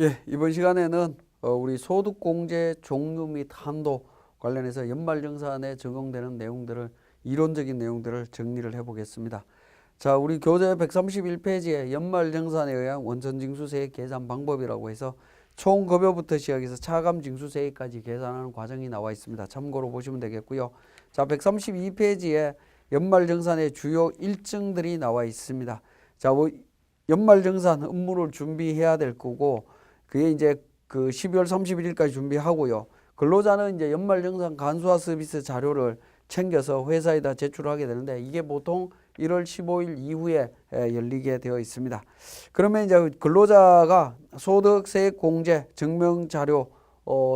예, 이번 시간에는 우리 소득공제 종류 및 한도 관련해서 연말정산에 적용되는 내용들을 이론적인 내용들을 정리를 해보겠습니다. 자, 우리 교재 131페이지에 연말정산에 의한 원천징수세액 계산 방법이라고 해서 총급여부터 시작해서 차감징수세액까지 계산하는 과정이 나와 있습니다. 참고로 보시면 되겠고요. 자, 132페이지에 연말정산의 주요 일정들이 나와 있습니다. 자, 연말정산 업무를 준비해야 될 거고 그게 이제 그 12월 31일까지 준비하고요. 근로자는 이제 연말정산 간소화 서비스 자료를 챙겨서 회사에다 제출하게 되는데 이게 보통 1월 15일 이후에 열리게 되어 있습니다. 그러면 이제 근로자가 소득세액공제 증명자료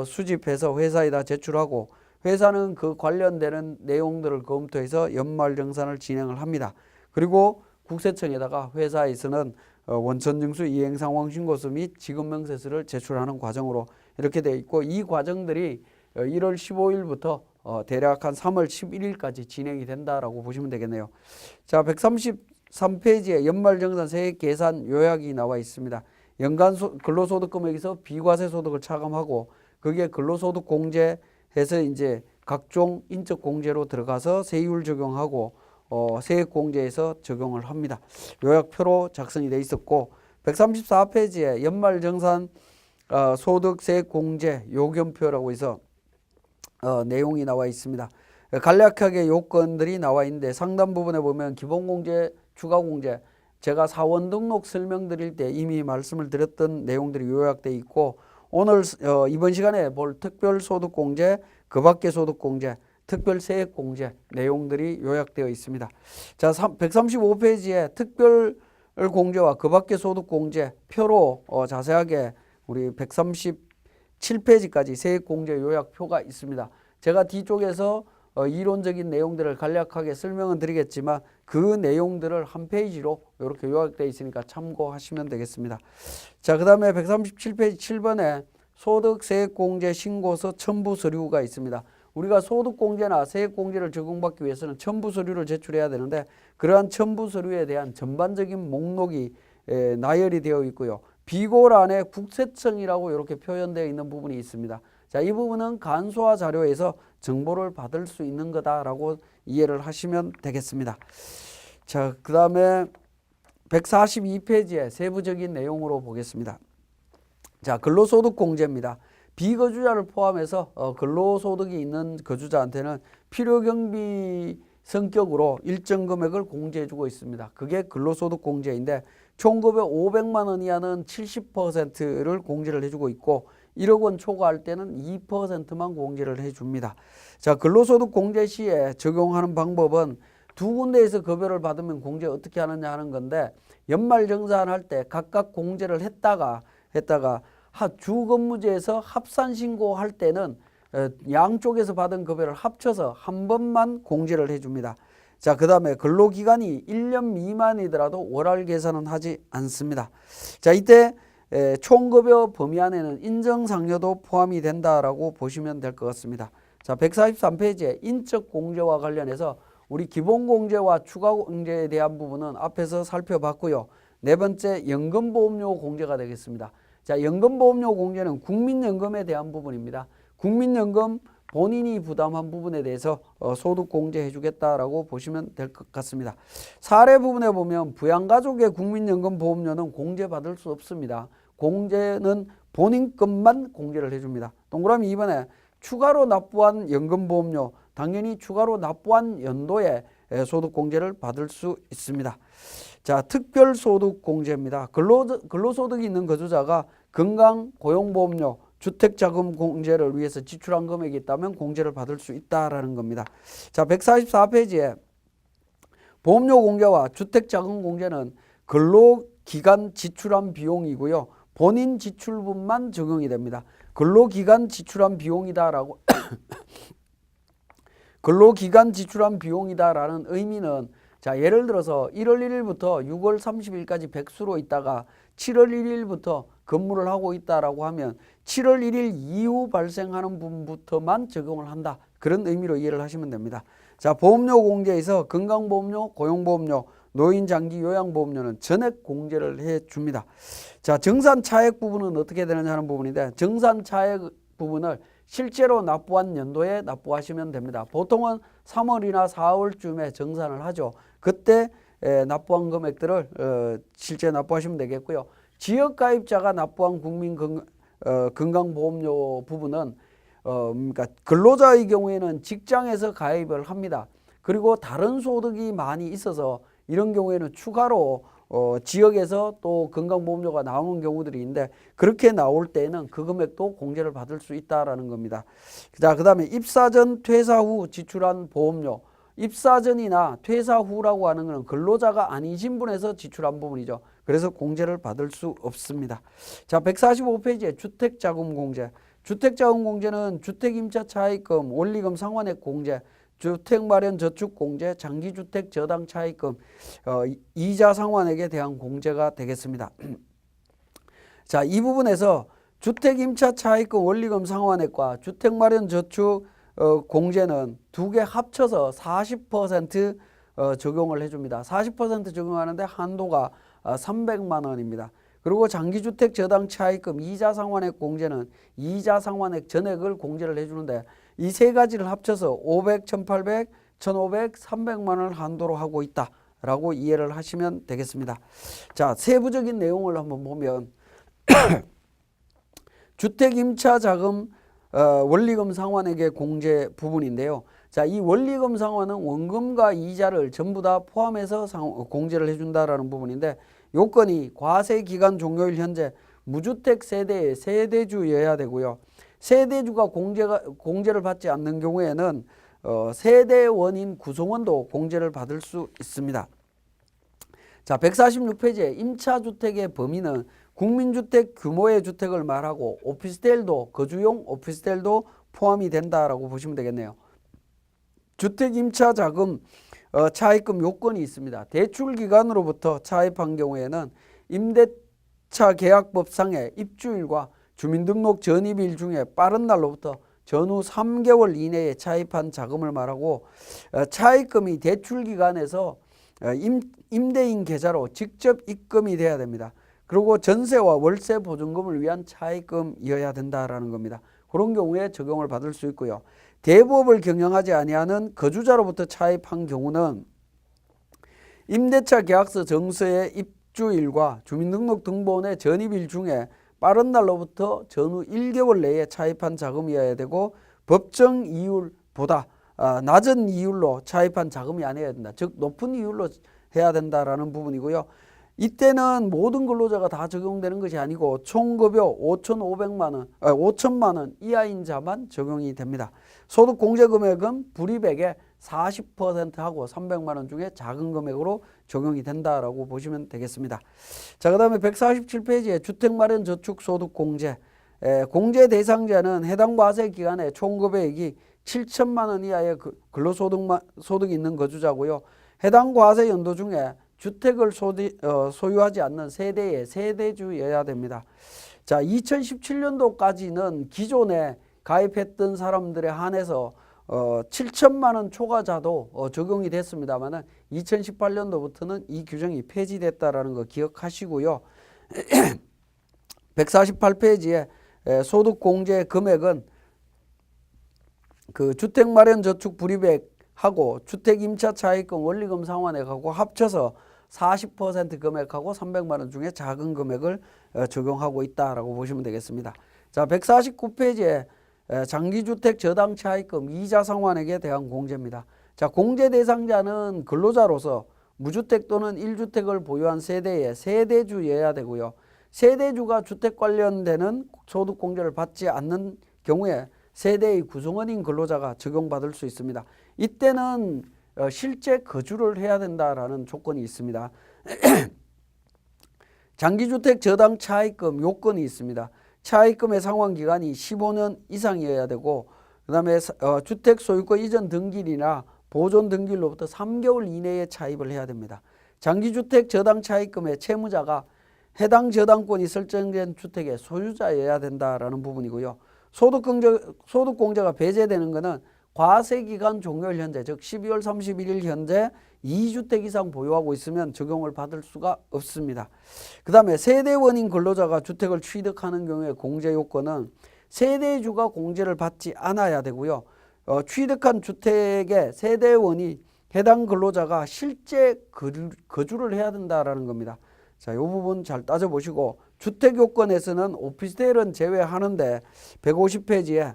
수집해서 회사에다 제출하고 회사는 그 관련되는 내용들을 검토해서 연말정산을 진행을 합니다. 그리고 국세청에다가 회사에서는 원천징수 이행상황신고서 및 지급명세서를 제출하는 과정으로 이렇게 되어 있고 이 과정들이 1월 15일부터 대략 한 3월 11일까지 진행이 된다라고 보시면 되겠네요. 자, 133페이지에 연말정산 세액 계산 요약이 나와 있습니다. 연간 근로소득 금액에서 비과세 소득을 차감하고 그게 근로소득 공제해서 이제 각종 인적 공제로 들어가서 세율 적용하고 세액공제에서 적용을 합니다. 요약표로 작성이 돼 있었고 134페이지에 연말정산 소득세액공제 요금표라고 해서 내용이 나와 있습니다. 간략하게 요건들이 나와 있는데 상단 부분에 보면 기본공제, 추가공제 제가 사원 등록 설명드릴 때 이미 말씀을 드렸던 내용들이 요약되어 있고 오늘 이번 시간에 볼 특별소득공제, 그 밖의 소득공제, 특별세액공제 내용들이 요약되어 있습니다. 자, 135페이지에 특별공제와 그 밖의 소득공제 표로 자세하게 우리 137페이지까지 세액공제 요약표가 있습니다. 제가 뒤쪽에서 이론적인 내용들을 간략하게 설명은 드리겠지만 그 내용들을 한 페이지로 이렇게 요약되어 있으니까 참고하시면 되겠습니다. 자, 그 다음에 137페이지 7번에 소득세액공제 신고서 첨부 서류가 있습니다. 우리가 소득공제나 세액공제를 적용받기 위해서는 첨부 서류를 제출해야 되는데 그러한 첨부 서류에 대한 전반적인 목록이 나열이 되어 있고요. 비고란에 국세청이라고 이렇게 표현되어 있는 부분이 있습니다. 자, 이 부분은 간소화 자료에서 정보를 받을 수 있는 거다라고 이해를 하시면 되겠습니다. 자, 그 다음에 142페이지에 세부적인 내용으로 보겠습니다. 자, 근로소득 공제입니다. 비거주자를 포함해서 근로소득이 있는 거주자한테는 필요경비 성격으로 일정 금액을 공제해주고 있습니다. 그게 근로소득 공제인데 총급여 500만 원 이하는 70%를 공제를 해주고 있고 1억 원 초과할 때는 2%만 공제를 해줍니다. 자, 근로소득 공제 시에 적용하는 방법은 두 군데에서 급여를 받으면 공제 어떻게 하느냐 하는 건데 연말정산할 때 각각 공제를 했다가 주근무제에서 합산신고할 때는 양쪽에서 받은 급여를 합쳐서 한 번만 공제를 해줍니다. 자, 그 다음에 근로기간이 1년 미만이더라도 월할 계산은 하지 않습니다. 자, 이때 총급여 범위 안에는 인정상여도 포함이 된다라고 보시면 될 것 같습니다. 자, 143페이지에 인적 공제와 관련해서 우리 기본공제와 추가공제에 대한 부분은 앞에서 살펴봤고요. 네 번째 연금보험료 공제가 되겠습니다. 자, 연금보험료 공제는 국민연금에 대한 부분입니다. 국민연금 본인이 부담한 부분에 대해서 소득공제해 주겠다라고 보시면 될 것 같습니다. 사례 부분에 보면 부양가족의 국민연금 보험료는 공제받을 수 없습니다. 공제는 본인 것만 공제를 해줍니다. 동그라미 2번에 추가로 납부한 연금보험료 당연히 추가로 납부한 연도에 소득공제를 받을 수 있습니다. 자, 특별소득공제입니다. 근로소득이 있는 거주자가 건강, 고용보험료, 주택자금공제를 위해서 지출한 금액이 있다면 공제를 받을 수 있다라는 겁니다. 자, 144페이지에 보험료 공제와 주택자금공제는 근로기간 지출한 비용이고요. 본인 지출분만 적용이 됩니다. 근로기간 지출한 비용이다라고 근로기간 지출한 비용이다라는 의미는 자, 예를 들어서 1월 1일부터 6월 30일까지 백수로 있다가 7월 1일부터 근무를 하고 있다라고 하면 7월 1일 이후 발생하는 부분부터만 적용을 한다. 그런 의미로 이해를 하시면 됩니다. 자, 보험료 공제에서 건강보험료, 고용보험료, 노인 장기 요양보험료는 전액 공제를 해줍니다. 자, 정산 차액 부분은 어떻게 되느냐 하는 부분인데, 정산 차액 부분을 실제로 납부한 연도에 납부하시면 됩니다. 보통은 3월이나 4월쯤에 정산을 하죠. 그때 납부한 금액들을 실제 납부하시면 되겠고요. 지역가입자가 납부한 건강보험료 부분은 그러니까 근로자의 경우에는 직장에서 가입을 합니다. 그리고 다른 소득이 많이 있어서 이런 경우에는 추가로 지역에서 또 건강보험료가 나오는 경우들이 있는데, 그렇게 나올 때는 그 금액도 공제를 받을 수 있다라는 겁니다. 자, 그다음에 입사 전 퇴사 후 지출한 보험료. 입사 전이나 퇴사 후라고 하는 것은 근로자가 아니신 분에서 지출한 부분이죠. 그래서 공제를 받을 수 없습니다. 자, 145페이지에 주택자금공제. 주택자금공제는 주택임차차입금, 원리금 상환액 공제, 주택마련저축공제, 장기주택 저당차입금, 이자 상환액에 대한 공제가 되겠습니다. 자, 이 부분에서 주택임차차입금 원리금 상환액과 주택마련저축 공제는 두 개 합쳐서 40% 적용을 해줍니다. 40% 적용하는데 한도가 300만 원입니다. 그리고 장기주택 저당 차입금 이자 상환액 공제는 이자 상환액 전액을 공제를 해주는데, 이 세 가지를 합쳐서 500, 1800, 1500, 300만 원을 한도로 하고 있다라고 이해를 하시면 되겠습니다. 자, 세부적인 내용을 한번 보면 주택임차자금 원리금 상환액의 공제 부분인데요. 자, 이 원리금 상환은 원금과 이자를 전부 다 포함해서 공제를 해준다라는 부분인데, 요건이 과세기간 종료일 현재 무주택 세대의 세대주여야 되고요. 세대주가 공제를 받지 않는 경우에는 세대원인 구성원도 공제를 받을 수 있습니다. 자, 146페이지에 임차주택의 범위는 국민주택 규모의 주택을 말하고 오피스텔도, 거주용 오피스텔도 포함이 된다라고 보시면 되겠네요. 주택임차자금 차입금 요건이 있습니다. 대출기간으로부터 차입한 경우에는 임대차 계약법상의 입주일과 주민등록 전입일 중에 빠른 날로부터 전후 3개월 이내에 차입한 자금을 말하고, 차입금이 대출기간에서 임대인 계좌로 직접 입금이 돼야 됩니다. 그리고 전세와 월세 보증금을 위한 차입금이어야 된다라는 겁니다. 그런 경우에 적용을 받을 수 있고요. 대부업을 경영하지 아니하는 거주자로부터 차입한 경우는 임대차 계약서 정서의 입주일과 주민등록 등본의 전입일 중에 빠른 날로부터 전후 1개월 내에 차입한 자금이어야 되고, 법정 이율보다 낮은 이율로 차입한 자금이 아니어야 된다. 즉 높은 이율로 해야 된다라는 부분이고요. 이때는 모든 근로자가 다 적용되는 것이 아니고 총급여 5천만 원 이하인 자만 적용이 됩니다. 소득 공제 금액은 불이백의 40%하고 300만 원 중에 작은 금액으로 적용이 된다라고 보시면 되겠습니다. 자, 그다음에 147페이지에 주택마련저축소득 공제. 공제 대상자는 해당 과세 기간에 총급여액이 7천만 원 이하의 근로소득이 있는 거주자고요. 해당 과세 연도 중에 주택을 소유하지 않는 세대의 세대주여야 됩니다. 자, 2017년도까지는 기존에 가입했던 사람들에 한해서 7천만 원 초과자도 적용이 됐습니다만 2018년도부터는 이 규정이 폐지됐다라는 거 기억하시고요. 148페이지에 소득공제 금액은 그 주택마련저축 불이백하고 주택임차차입금 원리금 상환액하고 합쳐서 40% 금액하고 300만 원 중에 작은 금액을 적용하고 있다라고 보시면 되겠습니다. 자, 149페이지에 장기주택 저당차입금 이자 상환액에 대한 공제입니다. 자, 공제 대상자는 근로자로서 무주택 또는 1주택을 보유한 세대의 세대주여야 되고요. 세대주가 주택 관련되는 소득공제를 받지 않는 경우에 세대의 구성원인 근로자가 적용받을 수 있습니다. 이때는 실제 거주를 해야 된다라는 조건이 있습니다. 장기주택 저당 차입금 요건이 있습니다. 차입금의 상환기간이 15년 이상이어야 되고, 그 다음에 주택 소유권 이전 등기일이나 보존 등기일로부터 3개월 이내에 차입을 해야 됩니다. 장기주택 저당 차입금의 채무자가 해당 저당권이 설정된 주택의 소유자여야 된다라는 부분이고요. 소득공제가 배제되는 것은 과세기간 종료일 현재, 즉 12월 31일 현재 2주택 이상 보유하고 있으면 적용을 받을 수가 없습니다. 그 다음에 세대 원인 근로자가 주택을 취득하는 경우에 공제 요건은 세대주가 공제를 받지 않아야 되고요. 취득한 주택의 세대원이 해당 근로자가 실제 거주를 해야 된다라는 겁니다. 자, 이 부분 잘 따져보시고, 주택 요건에서는 오피스텔은 제외하는데 150페이지에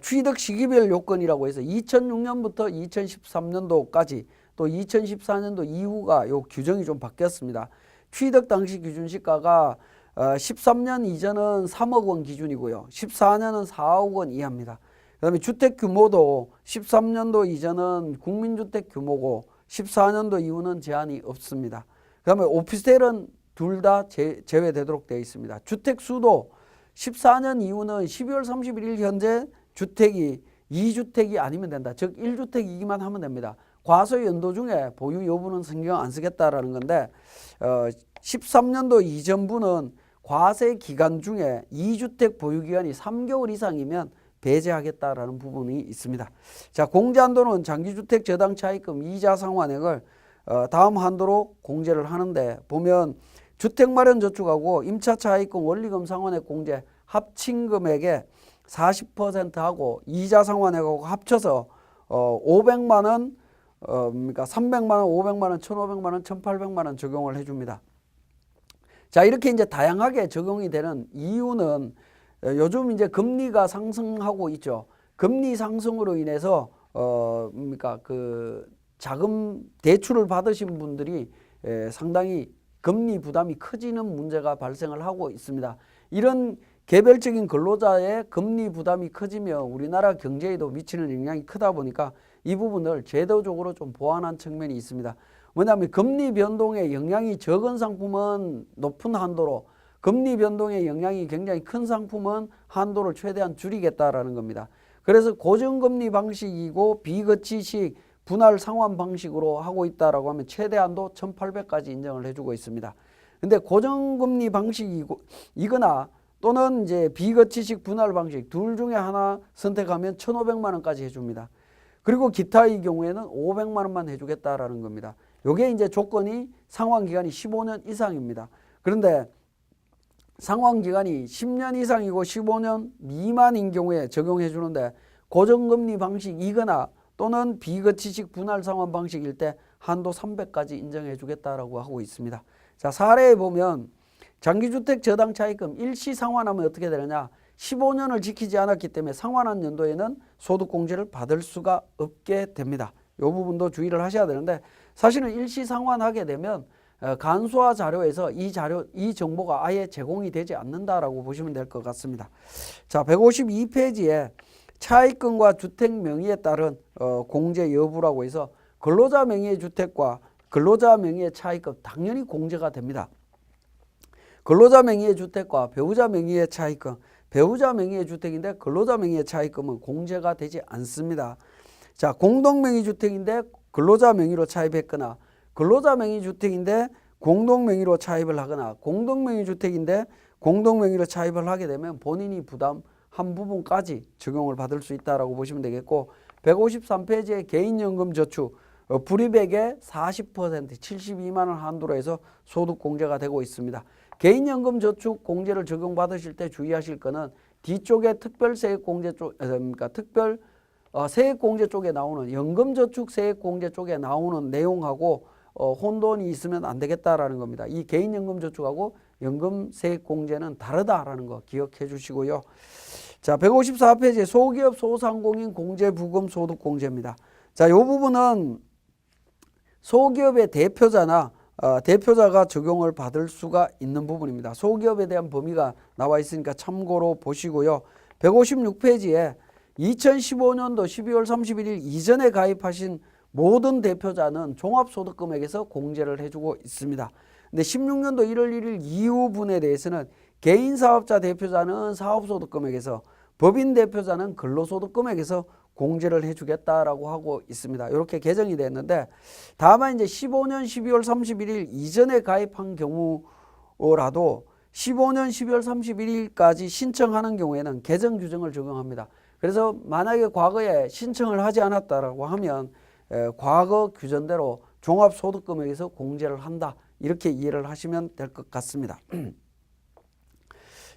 취득 시기별 요건이라고 해서 2006년부터 2013년도까지 또 2014년도 이후가 요 규정이 좀 바뀌었습니다. 취득 당시 기준 시가가 13년 이전은 3억 원 기준이고요. 14년은 4억 원 이하입니다. 그 다음에 주택 규모도 13년도 이전은 국민주택 규모고 14년도 이후는 제한이 없습니다. 그 다음에 오피스텔은 둘 다 제외되도록 되어 있습니다. 주택 수도 14년 이후는 12월 31일 현재 주택이 2주택이 아니면 된다. 즉 1주택이기만 하면 됩니다. 과소 연도 중에 보유 여부는 신경 안 쓰겠다라는 건데 13년도 이전부는 과세 기간 중에 2주택 보유 기간이 3개월 이상이면 배제하겠다라는 부분이 있습니다. 자, 공제 한도는 장기주택 저당 차입금 이자 상환액을 다음 한도로 공제를 하는데 보면 주택마련저축하고 임차차입금 원리금 상환액 공제 합친 금액의 40%하고 이자 상환액하고 합쳐서 500만 원, 그러니까 300만 원, 500만 원, 1,500만 원, 1,800만 원 적용을 해줍니다. 자, 이렇게 이제 다양하게 적용이 되는 이유는 요즘 이제 금리가 상승하고 있죠. 금리 상승으로 인해서 그러니까 그 자금 대출을 받으신 분들이 상당히 금리 부담이 커지는 문제가 발생을 하고 있습니다. 이런 개별적인 근로자의 금리 부담이 커지면 우리나라 경제에도 미치는 영향이 크다 보니까 이 부분을 제도적으로 좀 보완한 측면이 있습니다. 뭐냐면 금리 변동에 영향이 적은 상품은 높은 한도로, 금리 변동에 영향이 굉장히 큰 상품은 한도를 최대한 줄이겠다라는 겁니다. 그래서 고정금리 방식이고 비거치식 분할 상환 방식으로 하고 있다라고 하면 최대한도 1,800까지 인정을 해주고 있습니다. 근데 고정금리 방식이거나 또는 이제 비거치식 분할 방식 둘 중에 하나 선택하면 1,500만 원까지 해줍니다. 그리고 기타의 경우에는 500만 원만 해주겠다라는 겁니다. 요게 이제 조건이 상환기간이 15년 이상입니다. 그런데 상환기간이 10년 이상이고 15년 미만인 경우에 적용해 주는데 고정금리 방식이거나 또는 비거치식 분할 상환 방식일 때 한도 300까지 인정해 주겠다라고 하고 있습니다. 자, 사례에 보면 장기주택 저당 차입금 일시 상환하면 어떻게 되느냐? 15년을 지키지 않았기 때문에 상환한 연도에는 소득공제를 받을 수가 없게 됩니다. 이 부분도 주의를 하셔야 되는데 사실은 일시 상환하게 되면 간소화 자료에서 이 정보가 아예 제공이 되지 않는다라고 보시면 될 것 같습니다. 자, 152페이지에 차입금과 주택 명의에 따른 공제 여부라고 해서 근로자 명의의 주택과 근로자 명의의 차입금 당연히 공제가 됩니다. 근로자 명의의 주택과 배우자 명의의 차입금, 배우자 명의의 주택인데 근로자 명의의 차입금은 공제가 되지 않습니다. 자, 공동명의 주택인데 근로자 명의로 차입했거나 근로자 명의 주택인데 공동명의로 차입을 하거나 공동명의 주택인데 공동명의로 차입을 하게 되면 본인이 부담한 부분까지 적용을 받을 수 있다라고 보시면 되겠고 153페이지에 개인연금저축 불입액의 40% 72만 원 한도로 해서 소득공제가 되고 있습니다. 개인연금저축 공제를 적용받으실 때 주의하실 거는 뒤쪽에 특별세액공제 쪽, 그러니까 특별 세액공제 쪽에 나오는 연금저축 세액공제 쪽에 나오는 내용하고 혼돈이 있으면 안 되겠다라는 겁니다. 이 개인연금저축하고 연금세액공제는 다르다라는 거 기억해 주시고요. 자, 154페이지 소기업 소상공인 공제부금 소득공제입니다. 자, 이 부분은 소기업의 대표자나 대표자가 적용을 받을 수가 있는 부분입니다. 소기업에 대한 범위가 나와 있으니까 참고로 보시고요. 156페이지에 2015년도 12월 31일 이전에 가입하신 모든 대표자는 종합소득금액에서 공제를 해주고 있습니다. 근데 16년도 1월 1일 이후 분에 대해서는 개인사업자 대표자는 사업소득금액에서 법인 대표자는 근로소득금액에서 공제를 해주겠다라고 하고 있습니다. 이렇게 개정이 됐는데 다만 이제 15년 12월 31일 이전에 가입한 경우라도 15년 12월 31일까지 신청하는 경우에는 개정 규정을 적용합니다. 그래서 만약에 과거에 신청을 하지 않았다라고 하면 과거 규정대로 종합소득금액에서 공제를 한다. 이렇게 이해를 하시면 될 것 같습니다.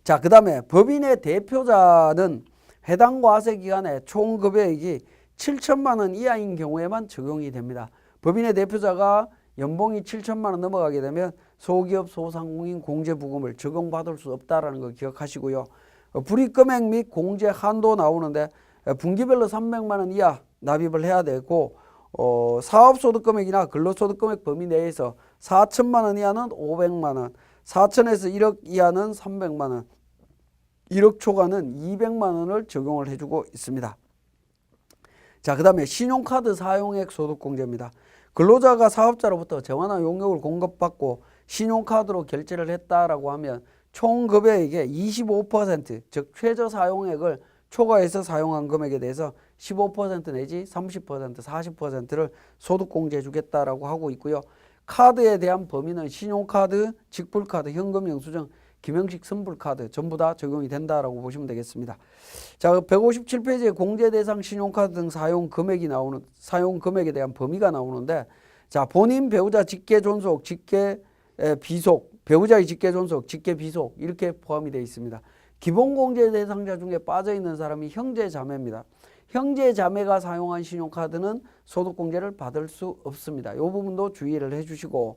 자, 그 다음에 법인의 대표자는 해당 과세 기간에 총 급여액이 7천만 원 이하인 경우에만 적용이 됩니다. 법인의 대표자가 연봉이 7천만 원 넘어가게 되면 소기업 소상공인 공제부금을 적용받을 수 없다라는 거 기억하시고요. 불이익금액 및 공제 한도 나오는데 분기별로 300만 원 이하 납입을 해야 되고 사업소득금액이나 근로소득금액 범위 내에서 4천만 원 이하는 500만 원, 4천에서 1억 이하는 300만 원, 1억 초과는 200만 원을 적용을 해주고 있습니다. 자, 그 다음에 신용카드 사용액 소득공제입니다. 근로자가 사업자로부터 재화나 용역을 공급받고 신용카드로 결제를 했다라고 하면 총 급여액의 25%, 즉 최저 사용액을 초과해서 사용한 금액에 대해서 15% 내지 30%, 40%를 소득공제해 주겠다라고 하고 있고요. 카드에 대한 범위는 신용카드, 직불카드, 현금 영수증, 김영식 선불카드 전부 다 적용이 된다라고 보시면 되겠습니다. 자, 157페이지에 공제 대상 신용카드 등 사용 금액에 대한 범위가 나오는데, 자, 본인 배우자 직계 존속, 직계 비속, 배우자의 직계 존속, 직계 비속 이렇게 포함이 되어 있습니다. 기본 공제 대상자 중에 빠져 있는 사람이 형제 자매입니다. 형제 자매가 사용한 신용카드는 소득공제를 받을 수 없습니다. 이 부분도 주의를 해주시고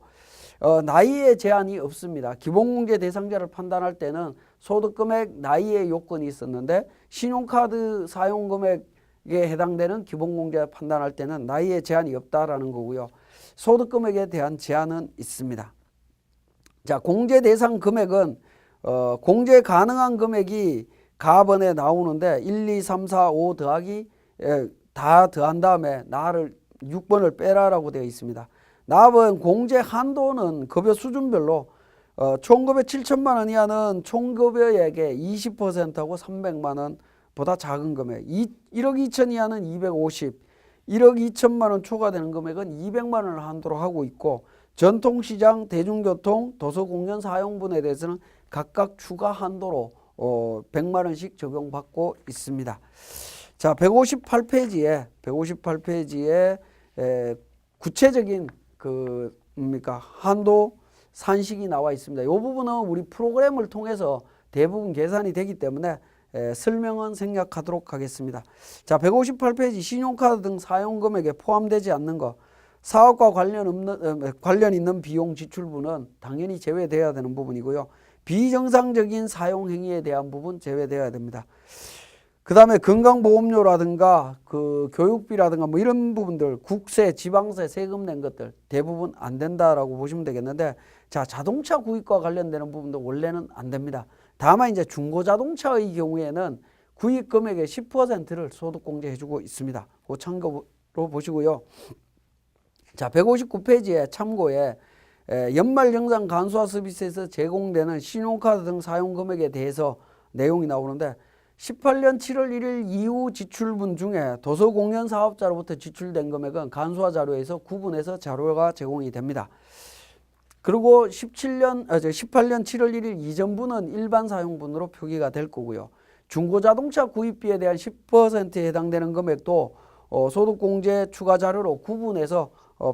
나이에 제한이 없습니다. 기본공제 대상자를 판단할 때는 소득금액, 나이의 요건이 있었는데 신용카드 사용금액에 해당되는 기본공제 판단할 때는 나이에 제한이 없다라는 거고요. 소득금액에 대한 제한은 있습니다. 자, 공제 대상 금액은 공제 가능한 금액이 가번에 나오는데 1, 2, 3, 4, 5 더하기 다 더한 다음에 나를 6번을 빼라라고 되어 있습니다. 납은 공제 한도는 급여 수준별로 총급여 7천만 원 이하는 총급여액의 20%하고 300만 원보다 작은 금액, 1억 2천 이하는 250, 1억 2천만 원 초과되는 금액은 200만 원을 한도로 하고 있고 전통시장, 대중교통, 도서공연 사용분에 대해서는 각각 추가 한도로 100만 원씩 적용받고 있습니다. 자, 158페이지에 구체적인 한도 산식이 나와 있습니다. 이 부분은 우리 프로그램을 통해서 대부분 계산이 되기 때문에 설명은 생략하도록 하겠습니다. 자, 158페이지 신용카드 등 사용금액에 포함되지 않는 것, 사업과 관련 있는 비용 지출분은 당연히 제외되어야 되는 부분이고요. 비정상적인 사용행위에 대한 부분 제외되어야 됩니다. 그 다음에 건강보험료라든가 교육비라든가 뭐 이런 부분들, 국세, 지방세, 세금 낸 것들 대부분 안 된다라고 보시면 되겠는데, 자, 자동차 구입과 관련되는 부분도 원래는 안 됩니다. 다만 이제 중고자동차의 경우에는 구입 금액의 10%를 소득공제해 주고 있습니다. 그 참고로 보시고요. 자, 159페이지에 참고에 연말정산 간소화 서비스에서 제공되는 신용카드 등 사용금액에 대해서 내용이 나오는데 18년 7월 1일 이후 지출분 중에 도서공연 사업자로부터 지출된 금액은 간소화 자료에서 구분해서 자료가 제공이 됩니다. 그리고 18년 7월 1일 이전분은 일반 사용분으로 표기가 될 거고요. 중고자동차 구입비에 대한 10%에 해당되는 금액도 소득공제 추가 자료로 구분해서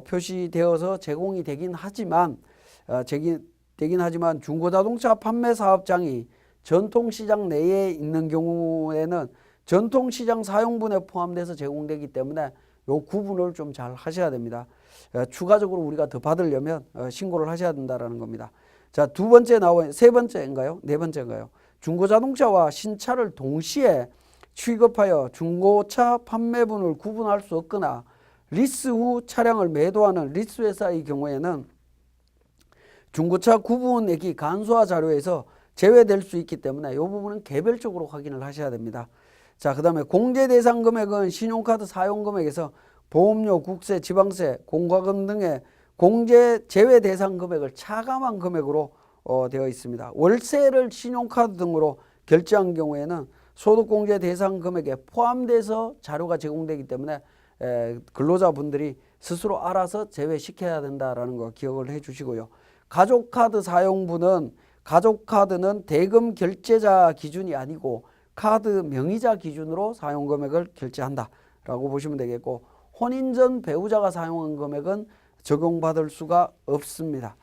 표시되어서 제공이 되긴 하지만 중고자동차 판매 사업장이 전통시장 내에 있는 경우에는 전통시장 사용분에 포함돼서 제공되기 때문에 이 구분을 좀 잘 하셔야 됩니다. 추가적으로 우리가 더 받으려면 신고를 하셔야 된다는 겁니다. 자, 세 번째인가요? 네 번째인가요? 중고자동차와 신차를 동시에 취급하여 중고차 판매분을 구분할 수 없거나 리스 후 차량을 매도하는 리스회사의 경우에는 중고차 구분액이 간소화 자료에서 제외될 수 있기 때문에 이 부분은 개별적으로 확인을 하셔야 됩니다. 자, 그 다음에 공제 대상 금액은 신용카드 사용 금액에서 보험료, 국세, 지방세, 공과금 등의 공제 제외 대상 금액을 차감한 금액으로 되어 있습니다. 월세를 신용카드 등으로 결제한 경우에는 소득공제 대상 금액에 포함돼서 자료가 제공되기 때문에 근로자분들이 스스로 알아서 제외시켜야 된다는 거 기억을 해 주시고요. 가족카드 사용분은 가족카드는 대금 결제자 기준이 아니고 카드 명의자 기준으로 사용 금액을 결제한다라고 보시면 되겠고, 혼인 전 배우자가 사용한 금액은 적용받을 수가 없습니다.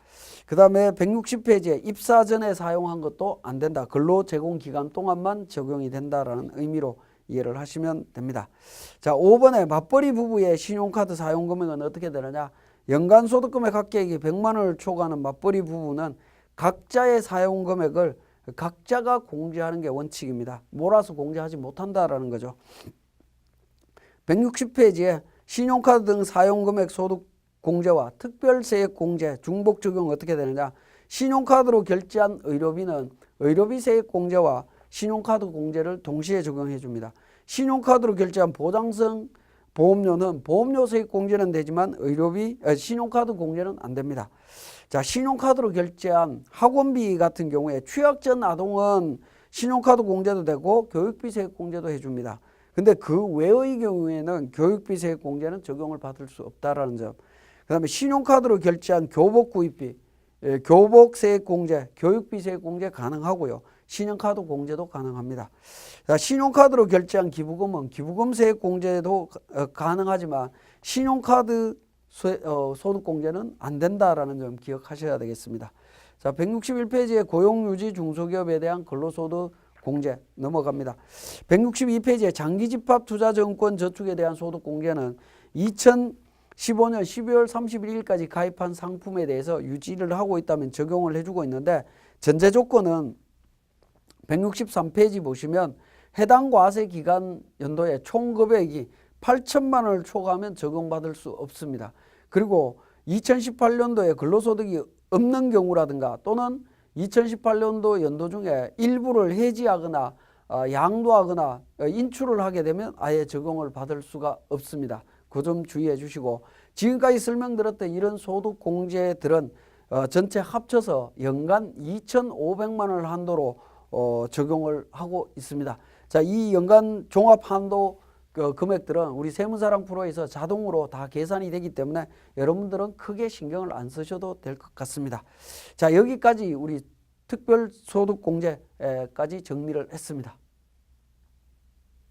그 다음에 160페이지에 입사 전에 사용한 것도 안 된다. 근로 제공 기간 동안만 적용이 된다라는 의미로 이해를 하시면 됩니다. 자, 5번에 맞벌이 부부의 신용카드 사용 금액은 어떻게 되느냐? 연간 소득금액 합계액이 100만 원을 초과하는 맞벌이 부부는 각자의 사용 금액을 각자가 공제하는 게 원칙입니다. 몰아서 공제하지 못한다라는 거죠. 160페이지에 신용카드 등 사용금액 소득 공제와 특별세액 공제, 중복 적용 어떻게 되느냐? 신용카드로 결제한 의료비는 의료비 세액 공제와 신용카드 공제를 동시에 적용해 줍니다. 신용카드로 결제한 보장성 보험료는 보험료 세액 공제는 되지만 신용카드 공제는 안 됩니다. 자, 신용카드로 결제한 학원비 같은 경우에 취학 전 아동은 신용카드 공제도 되고 교육비 세액 공제도 해줍니다. 근데 그 외의 경우에는 교육비 세액 공제는 적용을 받을 수 없다라는 점. 그 다음에 신용카드로 결제한 교복 구입비, 교복 세액 공제, 교육비 세액 공제 가능하고요. 신용카드 공제도 가능합니다. 자, 신용카드로 결제한 기부금은 기부금 세액 공제도 가능하지만 신용카드 소득 공제는 안 된다라는 점 기억하셔야 되겠습니다. 자, 161페이지에 고용유지 중소기업에 대한 근로소득 공제 넘어갑니다. 162페이지에 장기집합투자증권 저축에 대한 소득 공제는 2015년 12월 31일까지 가입한 상품에 대해서 유지를 하고 있다면 적용을 해주고 있는데, 전제 조건은 163페이지 보시면 해당 과세 기간 연도에 총 금액이 8천만 원을 초과하면 적용받을 수 없습니다. 그리고 2018년도에 근로소득이 없는 경우라든가 또는 2018년도 연도 중에 일부를 해지하거나 양도하거나 인출을 하게 되면 아예 적용을 받을 수가 없습니다. 그 점 주의해 주시고, 지금까지 설명드렸던 이런 소득 공제들은 전체 합쳐서 연간 2,500만 원을 한도로 적용을 하고 있습니다. 자, 이 연간 종합 한도 금액들은 우리 세무사랑 프로에서 자동으로 다 계산이 되기 때문에 여러분들은 크게 신경을 안 쓰셔도 될 것 같습니다. 자, 여기까지 우리 특별소득공제까지 정리를 했습니다.